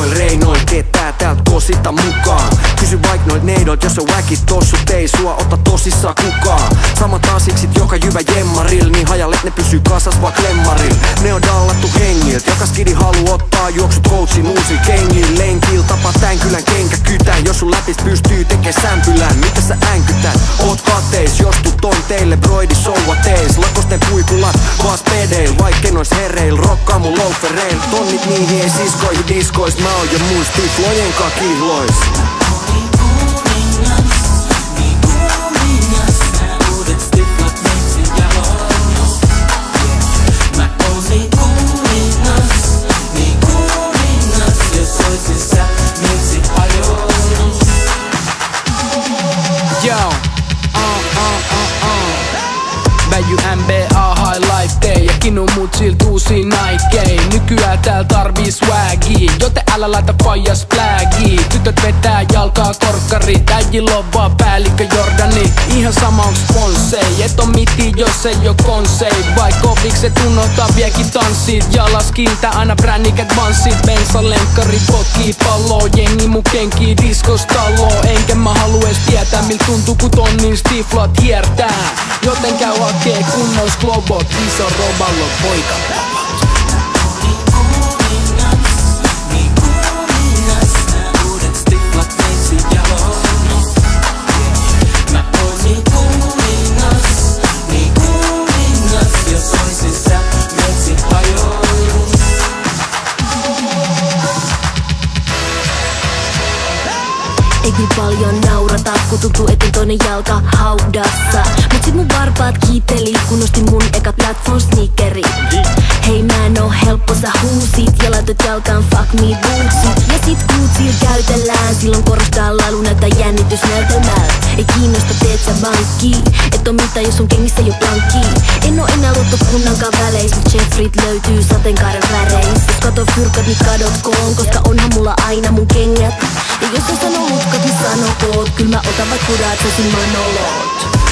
Keikoil reinoil, ketää täältä tosita mukaan. Kysy vaik noit neidoit, jos on wäkit tossut, ei sua ota tosissaan kukaan. Samat asiksit joka jyvä jemmaril, niin hajallet ne pysyy kasas vaan klemmaril. Ne on dallattu hengilt, joka skidi halu ottaa juoksut coachin uusi kengin. Lenkil tapa tän kylän kenkäkytän, jos sun läpis pystyy tekee sämpylän. Mitä sä änkytät? Oot kateis, jos tut on teille broidi souva teis. Lakosten puikulat vaas pedeil, vaikken ois herreil, rokkaa mun loafereil. Tonnit niihin ei siskoihin diskois, mä oon jo mun stiflojen kakihlois. Väijy NBA High Life Day ja kinu mut silt uusiin Nikei. Nykyään tääl tarvii swagia, joten älä laita faijas flagia. Tytöt vetää jalkaa korkkarit, äijillä on vaan päällikkö Jordani. Ihan sama onks sponsei, et on miti jos ei oo konsei. Vai kovikset unohtaa viekin tanssit, jalas kiiltää aina brännikät vanssit. Bensalenkkari potkii palloo, jengi mun kenkii diskostaloo. Enkä mä haluu ees tietää mil tuntuu ku tonnin stiflat hiertää. Joten käy hakee kunnos globot, iso robalo poika. Ei kyllä paljon naurata, kun tuntuu etten toinen jalka haudassa. Mut sit mun varpaat kiiteli, kun nostin mun ekat platform sneakeri. Hei mä en oo helppo, sä huusit ja laitot jalkaan fuck me bootsit. Ja sit Gucciil käytellään, silloin korostaa laulu näyttää jännitysnäytelmältä. Ei kiinnosta teet sä bankkii, et oo mitään jos sun kengissä jo plankkii. En oo enää luottokunnankaan väleis, mut Jeffrit löytyy sateenkaaren väreis. Jos kato fyrkat, niin kadotkoon, koska onhan mulla aina mun kengät. Ja jos on sanoo mutkat, niin sanokoot, kyl mä otan vaik kudat, sä monolot.